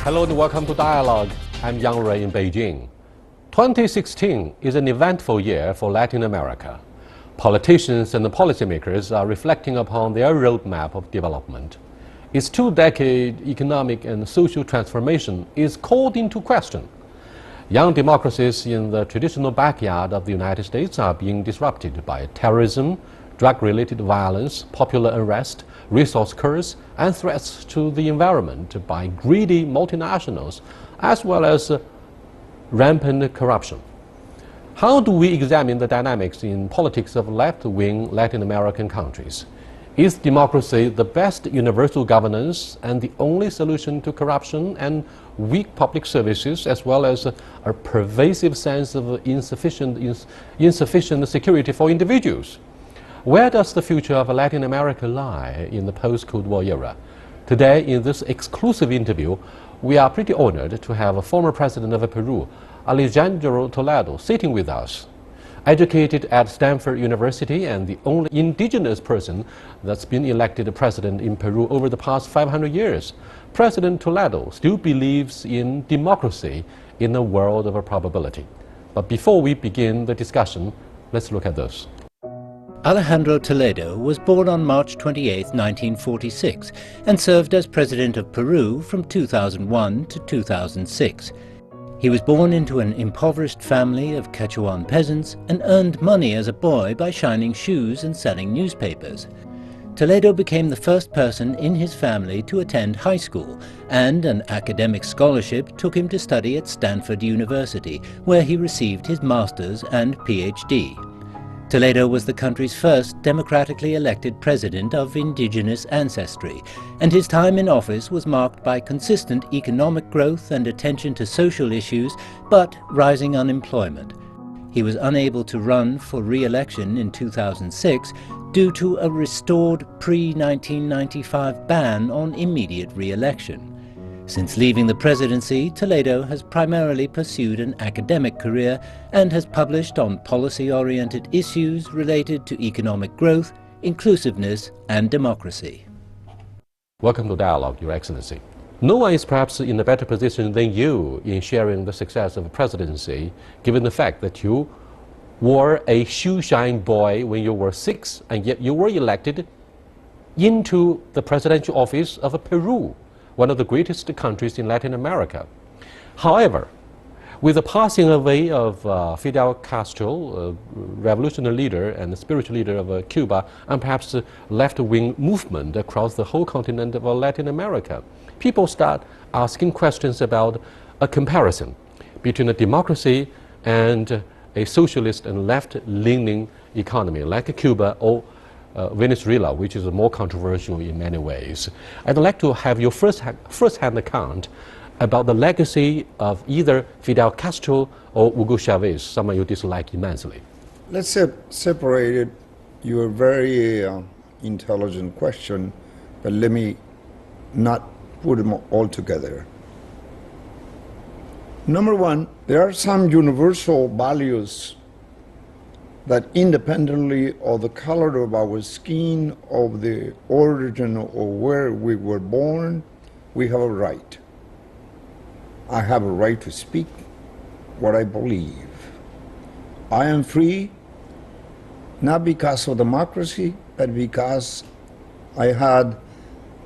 Hello and welcome to Dialogue. I'm Yang Rui in Beijing. 2016 is an eventful year for Latin America. Politicians and policymakers are reflecting upon their roadmap of development. Its two-decade economic and social transformation is called into question. Young democracies in the traditional backyard of the United States are being disrupted by terrorism, drug-related violence, popular unrest, resource curse, and threats to the environment by greedy multinationals, as well as rampant corruption. How do we examine the dynamics in politics of left-wing Latin American countries? Is democracy the best universal governance and the only solution to corruption and weak public services, as well as a pervasive sense of insufficient security for individuals? Where does the future of Latin America lie in the post-Cold War era? Today, in this exclusive interview, we are pretty honored to have a former president of Peru, ALEJANDRO Toledo, sitting with us. Educated at Stanford University and the only indigenous person that's been elected president in Peru over the past 500 years, President Toledo still believes in democracy in a world of probability. But before we begin the discussion, let's look at this. Alejandro Toledo was born on March 28, 1946, and served as president of Peru from 2001 to 2006. He was born into an impoverished family of Quechuan peasants and earned money as a boy by shining shoes and selling newspapers. Toledo became the first person in his family to attend high school, and an academic scholarship took him to study at Stanford University, where he received his master's and PhD. Toledo was the country's first democratically elected president of indigenous ancestry, and his time in office was marked by consistent economic growth and attention to social issues, but rising unemployment. He was unable to run for re-election in 2006 due to a restored pre-1995 ban on immediate re-election. Since leaving the presidency, Toledo has primarily pursued an academic career and has published on policy-oriented issues related to economic growth, inclusiveness, and democracy. Welcome to Dialogue, Your Excellency. No one is perhaps in a better position than you in sharing the success of a presidency, given the fact that you were a shoe-shine boy when you were 6, and yet you were elected into the presidential office of Peru, one of the greatest countries in Latin America. However, with the passing away of Fidel Castro, a revolutionary leader and the spiritual leader of Cuba, and perhaps the left-wing movement across the whole continent of Latin America, people start asking questions about a comparison between a democracy and a socialist and left-leaning economy like Cuba or Venezuela, which is more controversial in many ways. I'd like to have your first-hand account about the legacy of either Fidel Castro or Hugo Chavez, someone you dislike immensely. Let's separate it. You're a very intelligent question, but let me not put them all together. Number one, there are some universal values that independently of the color of our skin, of the origin of where we were born, we have a right. I have a right to speak what I believe. I am free, not because of democracy, but because I had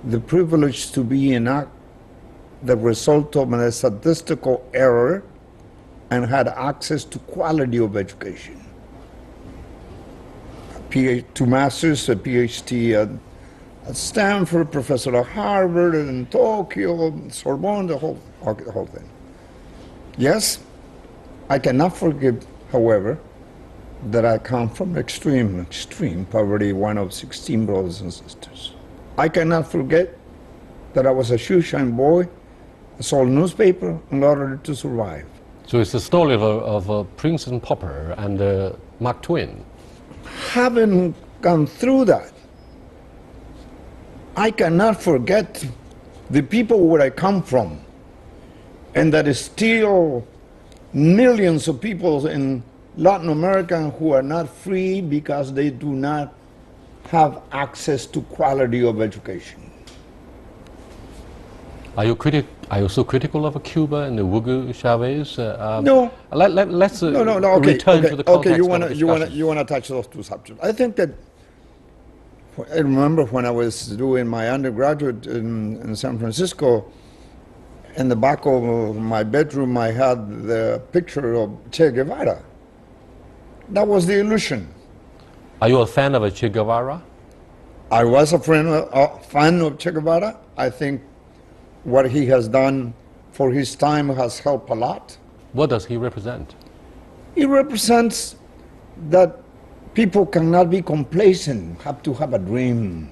the privilege to be the result of a statistical error and had access to quality of education. Two masters, a PhD at Stanford, professor at Harvard, and Tokyo, Sorbonne, the whole thing. Yes, I cannot forget, however, that I come from extreme poverty, one of 16 brothers and sisters. I cannot forget that I was a shoe-shine boy, I sold newspaper in order to survive. So it's the story of Prince and Pauper and Mark Twain. Having gone through that, I cannot forget the people where I come from, and that is still millions of people in Latin America who are not free because they do not have access to quality of education. Are you so critical of Cuba and Hugo Chavez? No. Let's No. return to the context okay. You wanna touch those two subjects? I think that I remember when I was doing my undergraduate in San Francisco. In the back of my bedroom, I had the picture of Che Guevara. That was the illusion. Are you a fan of Che Guevara? I was a fan of Che Guevara. I think what he has done for his time has helped a lot. What does he represent? He represents that people cannot be complacent, have to have a dream.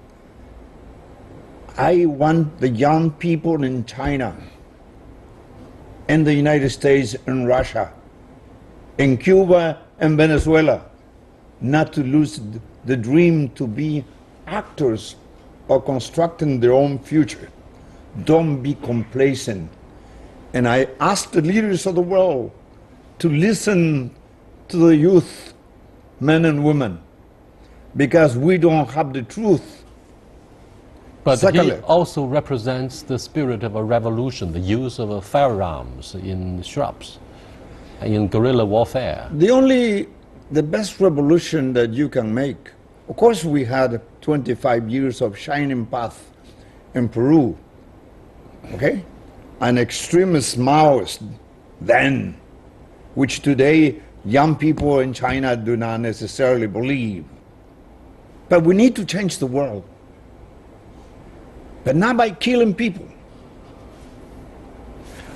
I want the young people in China, in the United States and Russia, in Cuba and Venezuela, not to lose the dream to be actors or constructing their own future. Don't be complacent. And I ask the leaders of the world to listen to the youth, men and women, because we don't have the truth. But Secondly, he also represents the spirit of a revolution, the use of firearms in shrubs, in guerrilla warfare. The best revolution that you can make, of course we had 25 years of shining path in Peru, okay? An extremist Maoist then, which today young people in China do not necessarily believe. But we need to change the world. But not by killing people.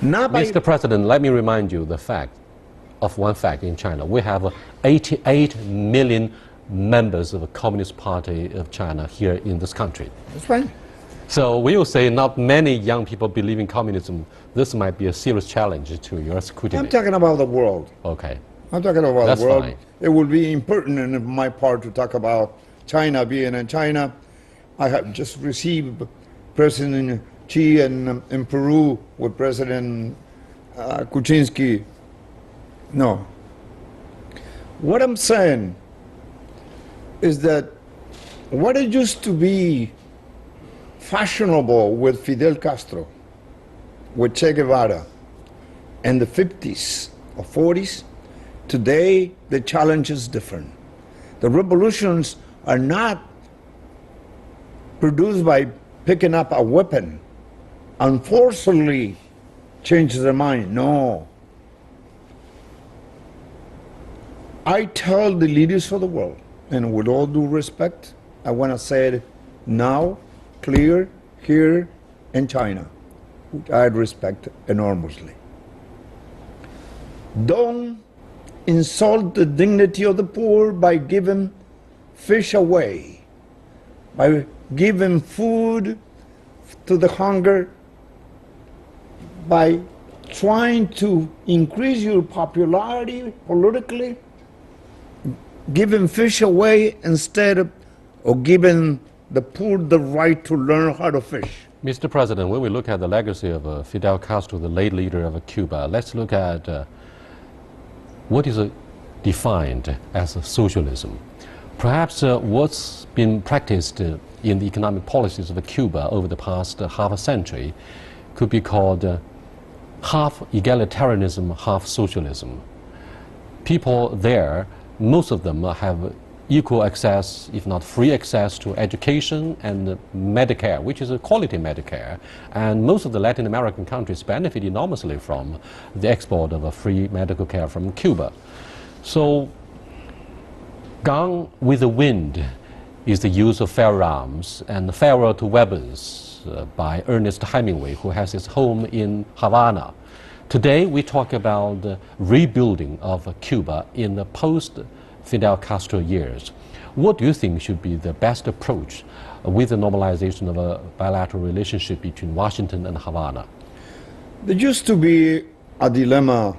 Not by... Mr. President, let me remind you one fact in China. We have 88 million members of the Communist Party of China here in this country. That's right. So we will say not many young people believe in communism. This might be a serious challenge to your scrutiny. I'm talking about the world. Okay. I'm talking about That's the world. fine. It would be impertinent of my part to talk about China being in China. I have just received President Xi in Peru with President Kuczynski. No. What I'm saying is that what it used to be fashionable with Fidel Castro, with Che Guevara in the 50s or 40s, today the challenge is different. The revolutions are not produced by picking up a weapon and forcibly change their mind. No. I tell the leaders of the world, and with all due respect, I want to say it now, clear, here in China, which I respect enormously. Don't insult the dignity of the poor by giving fish away, by giving food to the hunger, by trying to increase your popularity politically, giving fish away instead of giving the poor the right to learn how to fish. Mr. President, when we look at the legacy of Fidel Castro, the late leader of Cuba, let's look at what is defined as socialism. Perhaps what's been practiced in the economic policies of Cuba over the past half a century could be called half egalitarianism, half socialism. People there, most of them have equal access, if not free access, to education and Medicare, which is a quality Medicare. And most of the Latin American countries benefit enormously from the export of a free medical care from Cuba. So, gone with the wind is the use of firearms and farewell to weapons by Ernest Hemingway, who has his home in Havana. Today we talk about the rebuilding of Cuba in the post-Fidel Castro years. What do you think should be the best approach with the normalization of a bilateral relationship between Washington and Havana? There used to be a dilemma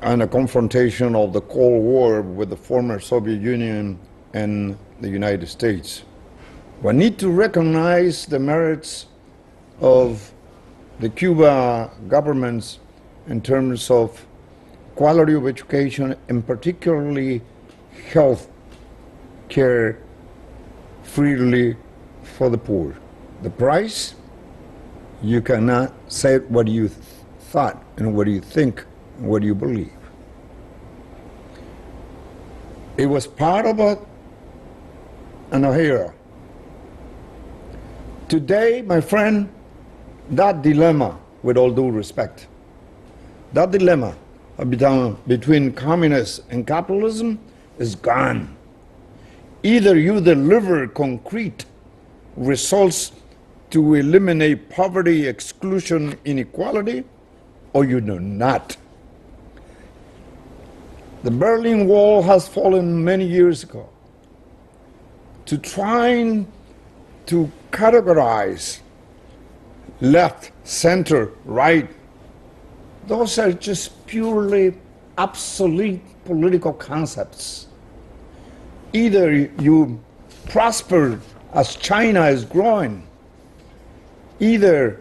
and a confrontation of the Cold War with the former Soviet Union and the United States. We need to recognize the merits of the Cuba governments in terms of quality of education and particularly health care freely for the poor. The price You cannot say what you thought and what you think and what you believe. It was part of an era. Today, my friend, that dilemma, with all due respect, that dilemma between communists and capitalism is gone. Either you deliver concrete results to eliminate poverty, exclusion, inequality, or you do not. The Berlin Wall has fallen many years ago. To trying to categorize left, center, right, those are just purely obsolete political concepts. Either you prosper as China is growing, either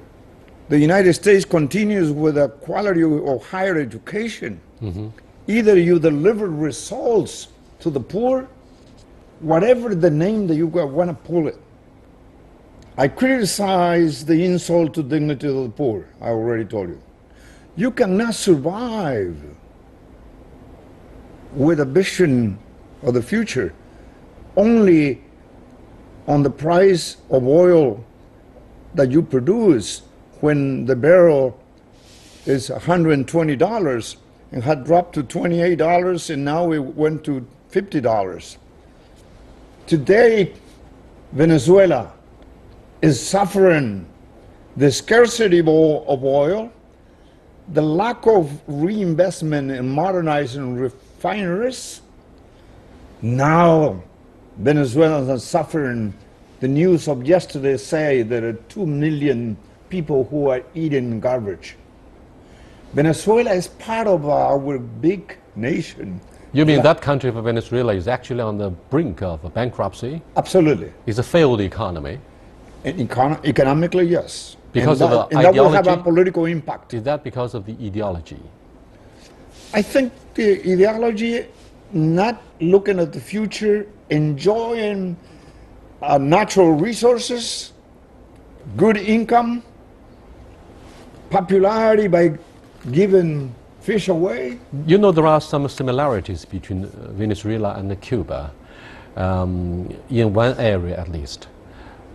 the United States continues with a quality of higher education, either you deliver results to the poor, whatever the name that you want to pull it. I criticize the insult to dignity of the poor, I already told you. You cannot survive with a vision of the future only on the price of oil that you produce when the barrel is $120 and had dropped to $28 and now it went to $50. Today, Venezuela is suffering the scarcity of oil, the lack of reinvestment in modernizing refineries. Now, Venezuelans are suffering. The news of yesterday say there are 2 million people who are eating garbage. Venezuela is part of our big nation. You mean that country of Venezuela is actually on the brink of bankruptcy? Absolutely. It's a failed economy. Economically, yes. Because of the and that will have a ideology? political impact. Is that because of the ideology? I think the ideology, not looking at the future, enjoying natural resources, good income, popularity by giving fish away. You know, there are some similarities between Venezuela and Cuba, in one area at least.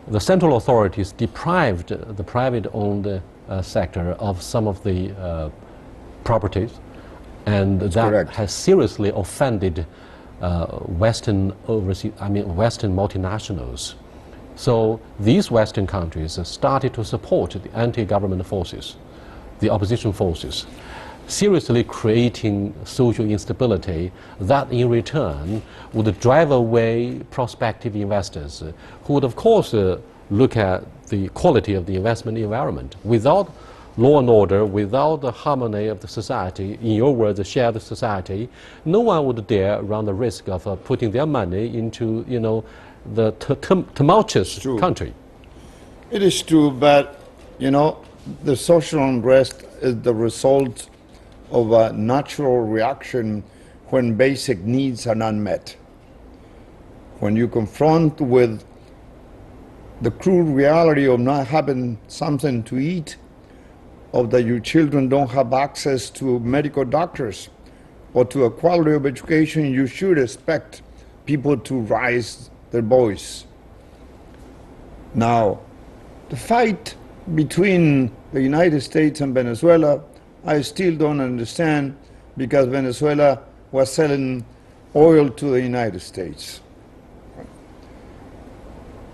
The central authorities deprived the private-owned sector of some of the properties, and that correct. has seriously offended Western multinationals. So these Western countries started to support the anti-government forces, the opposition forces, seriously creating social instability that in return would drive away prospective investors who would of course look at the quality of the investment environment. Without law and order, without the harmony of the society, in your words, a shared society, no one would dare run the risk of putting their money into, you know, the tumultuous country. It is true, but, you know, the social unrest is the result of a natural reaction when basic needs are not met. When you confront with the cruel reality of not having something to eat, of that your children don't have access to medical doctors or to a quality of education, you should expect people to raise their voice. Now, the fight between the United States and Venezuela, I still don't understand, because Venezuela was selling oil to the United States.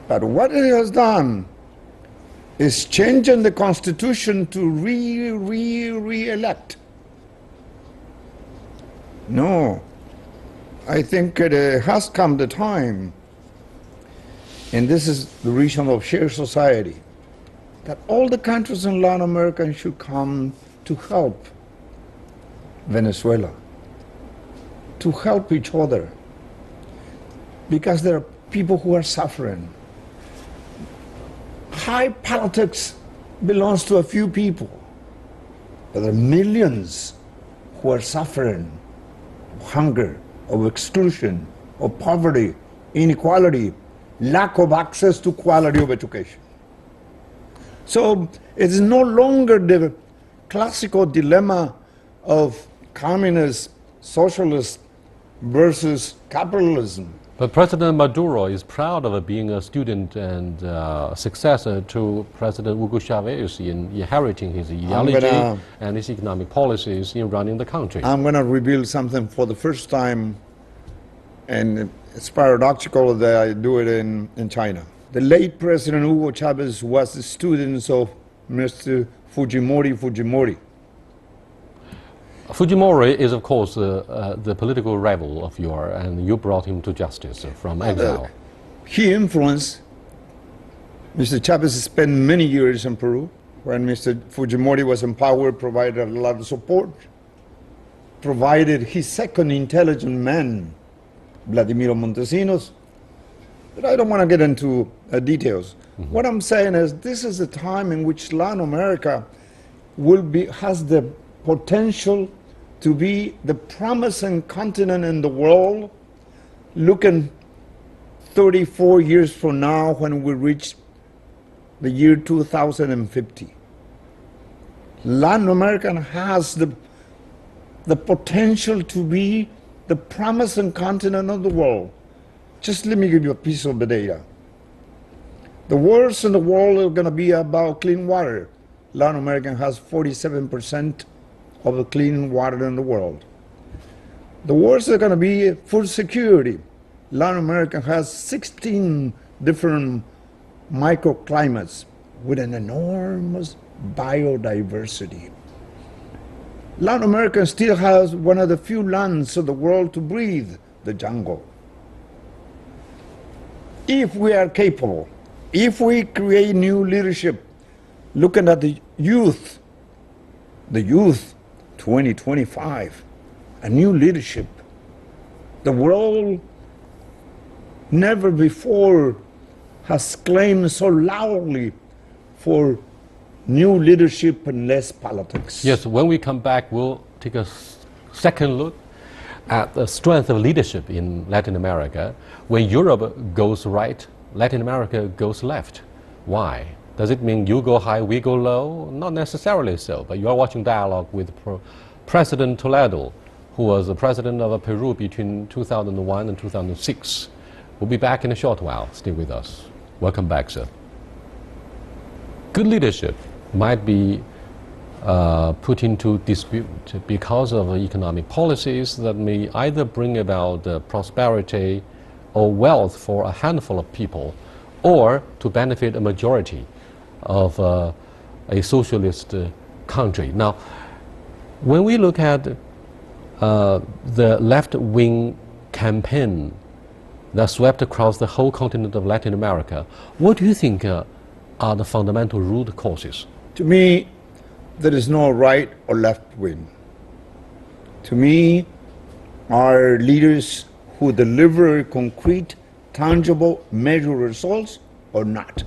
But what it has done is changing the Constitution to re-elect. No, I think it has come the time, and this is the reason of shared society, that all the countries in Latin America should come to help Venezuela, to help each other, because there are people who are suffering. High politics belongs to a few people, but there are millions who are suffering of hunger, of exclusion, of poverty, inequality, lack of access to quality of education. So it's no longer the classical dilemma of communist, socialist versus capitalism. But President Maduro is proud of being a student and successor to President Hugo Chavez in inheriting his ideology and his economic policies in running the country. I'm going to reveal something for the first time, and it's paradoxical that I do it in China. The late President Hugo Chavez was a student of Mr. Fujimori. Fujimori is, of course, the political rival of yours, and you brought him to justice from exile. He influenced Mr. Chavez spent many years in Peru. When Mr. Fujimori was in power, provided a lot of support, provided his second intelligent man, Vladimiro Montesinos. But I don't want to get into details. Mm-hmm. What I'm saying is this is a time in which Latin America has the potential to be the promising continent in the world, looking 34 years from now when we reach the year 2050. Latin America has the potential to be the promising continent of the world. Just let me give you a piece of the data. The worst in the world are going to be about clean water. Latin America has 47% of the clean water in the world. The worst are going to be food security. Latin America has 16 different microclimates with an enormous biodiversity. Latin America still has one of the few lands of the world to breathe, the jungle. If we are capable, if we create new leadership, looking at the youth 2025, a new leadership, the world never before has claimed so loudly for new leadership and less politics. Yes, when we come back, we'll take a second look at the strength of leadership in Latin America. When Europe goes right, Latin America goes left. Why? Does it mean you go high, we go low? Not necessarily so, but you are watching Dialogue with President Toledo, who was the president of Peru between 2001 and 2006. We'll be back in a short while. Stay with us. Welcome back, sir. Good leadership might be put into dispute because of economic policies that may either bring about prosperity or wealth for a handful of people, or to benefit a majority of a socialist country. Now, when we look at the left-wing campaign that swept across the whole continent of Latin America, what do you think are the fundamental root causes? To me, there is no right or left wing. To me, are leaders who deliver concrete, tangible, measurable results or not.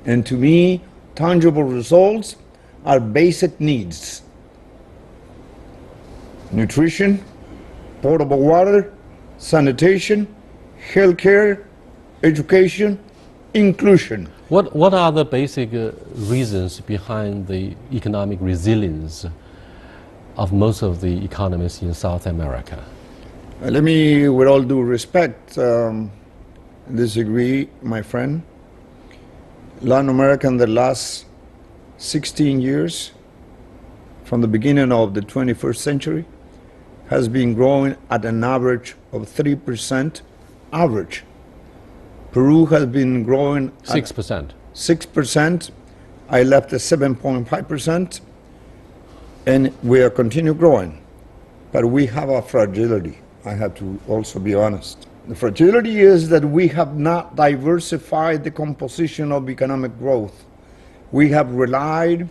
And to me, tangible results are basic needs. Nutrition, potable water, sanitation, healthcare, education, inclusion. What are the basic reasons behind the economic resilience of most of the economies in South America? Let me, with all due respect, disagree, my friend. Latin America in the last 16 years, from the beginning of the 21st century, has been growing at an average of 3% average. Peru has been growing 6%. 6%. I left at 7.5%, and we are continue growing. But we have a fragility. I have to also be honest. The fragility is that we have not diversified the composition of economic growth. We have relied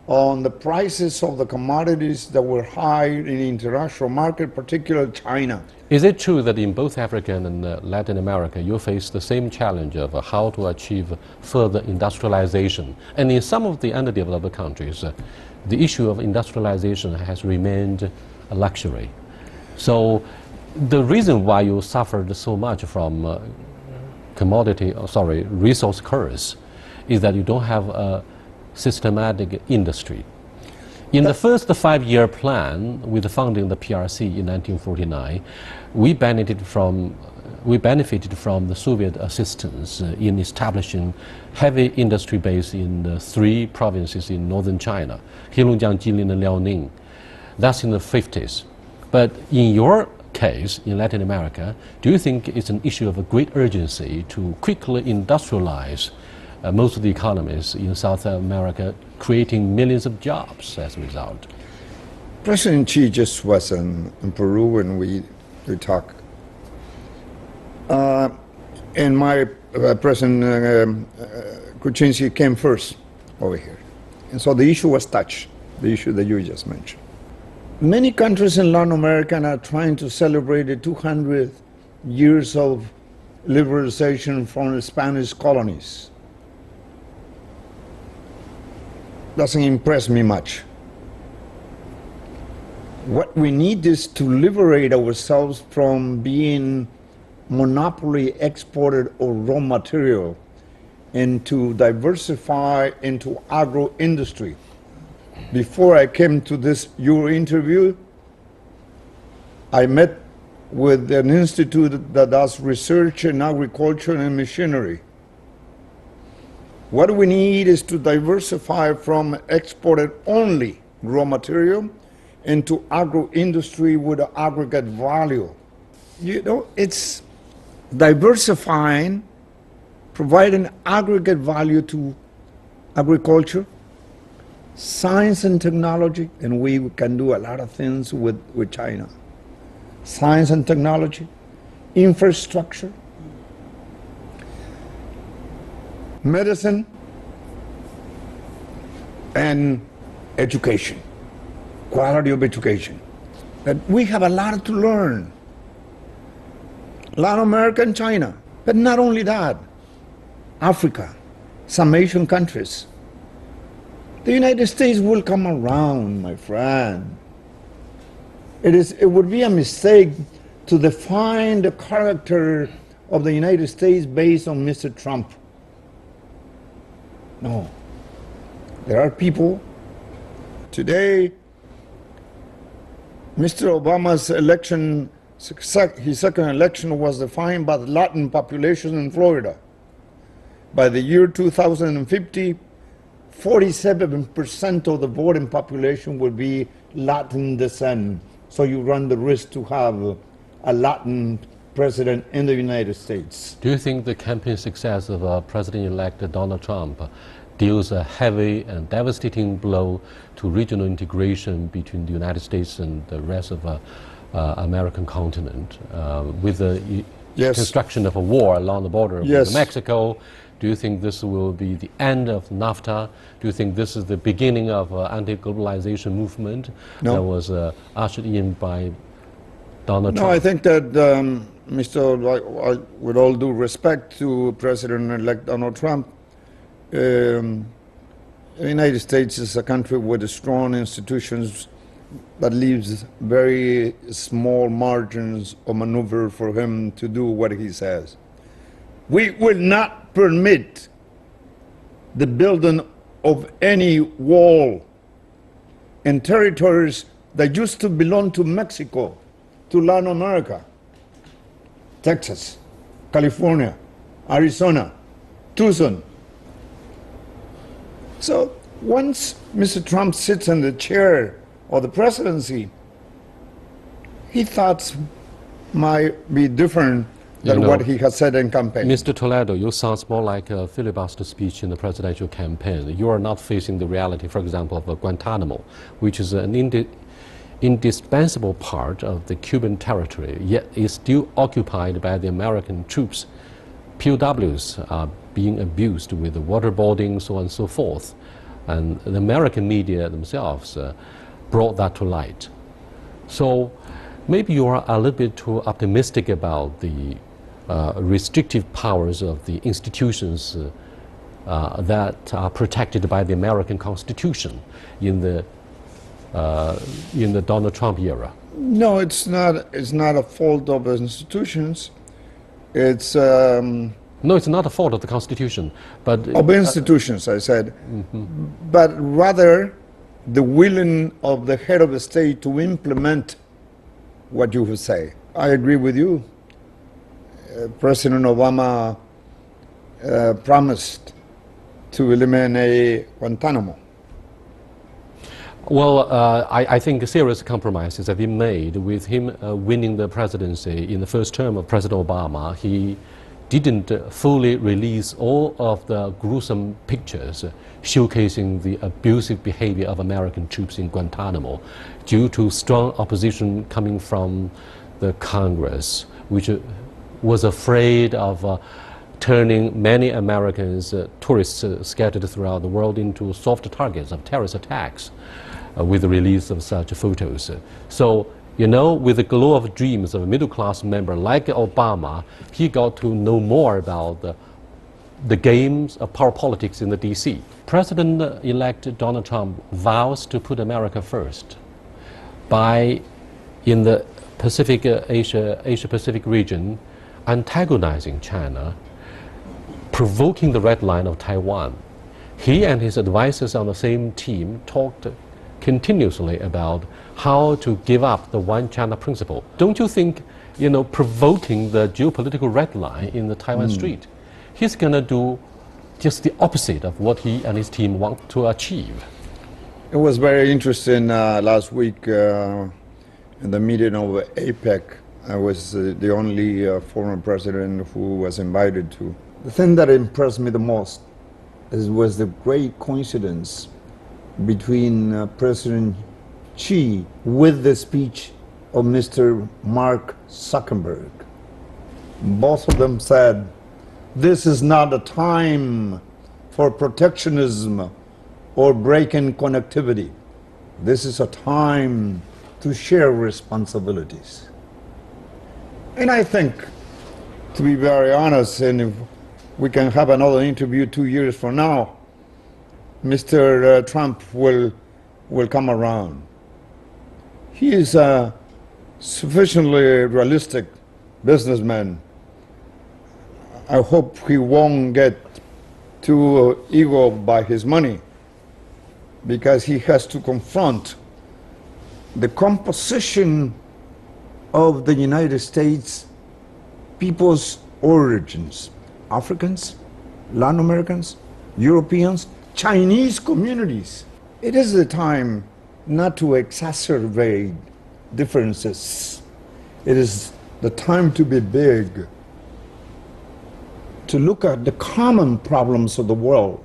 on the prices of the commodities that were high in the international market, particularly China. Is it true that in both Africa and Latin America, you face the same challenge of how to achieve further industrialization? And in some of the underdeveloped countries, the issue of industrialization has remained a luxury. So the reason why you suffered so much from resource curse is that you don't have a systematic industry. In the first 5-year plan, with the founding of the PRC in 1949, we benefited from the Soviet assistance in establishing heavy industry base in the 3 provinces in northern China, Heilongjiang, Jilin, and Liaoning. That's in the 50s. But in your case, in Latin America, do you think it's an issue of a great urgency to quickly industrialize most of the economies in South America, creating millions of jobs as a result? President Xi just was in Peru when we talked. And my President Kuczynski came first over here. And so the issue was touched, the issue that you just mentioned. Many countries in Latin America are trying to celebrate the 200 years of liberalization from the Spanish colonies. Doesn't impress me much. What we need is to liberate ourselves from being monopoly exported of raw material and to diversify into agro-industry. Before I came to this your interview, I met with an institute that does research in agriculture and machinery. What we need is to diversify from exported only raw material into agro-industry with an aggregate value. You know, it's diversifying, providing aggregate value to agriculture, science and technology, and we can do a lot of things with China. Science and technology, infrastructure, medicine, and education, quality of education. That we have a lot to learn. Latin America and China, but not only that, Africa, some Asian countries. The United States will come around, my friend. It would be a mistake to define the character of the United States based on Mr. Trump. No. There are people. Today, Mr. Obama's election, his second election was defined by the Latin population in Florida. By the year 2050, 47% of the voting population will be Latin descent. So you run the risk to have a Latin president in the United States. Do you think the campaign success of President-elect Donald Trump deals a heavy and devastating blow to regional integration between the United States and the rest of the American continent with the construction of a war along the border with Mexico? Do you think this will be the end of NAFTA? Do you think this is the beginning of anti-globalization movement that was ushered in by Donald Trump? No, I think that, with all due respect to President-elect Donald Trump, the United States is a country with strong institutions that leaves very small margins of maneuver for him to do what he says. We will not permit the building of any wall in territories that used to belong to Mexico, to Latin America, Texas, California, Arizona, Tucson. So once Mr. Trump sits in the chair of the presidency, his thoughts might be different than what he has said in campaign. Mr. Toledo, you sound more like a filibuster speech in the presidential campaign. You are not facing the reality, for example, of Guantanamo, which is an indispensable part of the Cuban territory, yet is still occupied by the American troops. POWs are being abused with waterboarding, so on and so forth. And the American media themselves brought that to light. So maybe you are a little bit too optimistic about the restrictive powers of the institutions that are protected by the American Constitution in the Donald Trump era. No, it's not a fault of institutions. It's No, it's not a fault of the Constitution, but... Of institutions, I said, but rather the willing of the head of the state to implement what you would say. I agree with you. President Obama promised to eliminate Guantanamo. Well, I think serious compromises have been made with him winning the presidency in the first term of President Obama. He didn't fully release all of the gruesome pictures showcasing the abusive behavior of American troops in Guantanamo due to strong opposition coming from the Congress, which was afraid of turning many Americans, tourists scattered throughout the world, into soft targets of terrorist attacks with the release of such photos. So, you know, with the glow of dreams of a middle-class member like Obama, he got to know more about the games of power politics in the D.C. President-elect Donald Trump vows to put America first by, in the Asia-Pacific region, antagonizing China, provoking the red line of Taiwan. He and his advisors on the same team talked continuously about how to give up the one China principle. Don't you think, you know, provoking the geopolitical red line in the Taiwan Strait, he's going to do just the opposite of what he and his team want to achieve? It was very interesting last week in the meeting of APEC. I was the only former president who was invited to. The thing that impressed me the most was the great coincidence between President Xi with the speech of Mr. Mark Zuckerberg. Both of them said, this is not a time for protectionism or breaking connectivity. This is a time to share responsibilities. And I think, to be very honest, and if we can have another interview 2 years from now, Mr. Trump will come around. He is a sufficiently realistic businessman. I hope he won't get too ego by his money, because he has to confront the composition of the United States people's origins. Africans, Latin Americans, Europeans, Chinese communities. It is the time not to exacerbate differences. It is the time to be big, to look at the common problems of the world.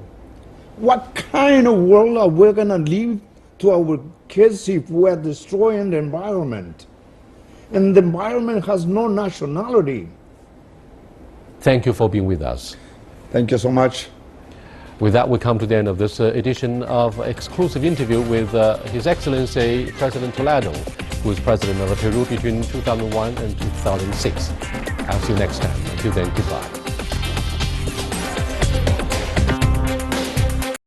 What kind of world are we going to leave to our kids if we are destroying the environment? And the environment has no nationality. Thank you for being with us. Thank you so much. With that, we come to the end of this edition of exclusive interview with His Excellency President Toledo, who is President of Peru between 2001 and 2006. I'll see you next time. Until then, goodbye.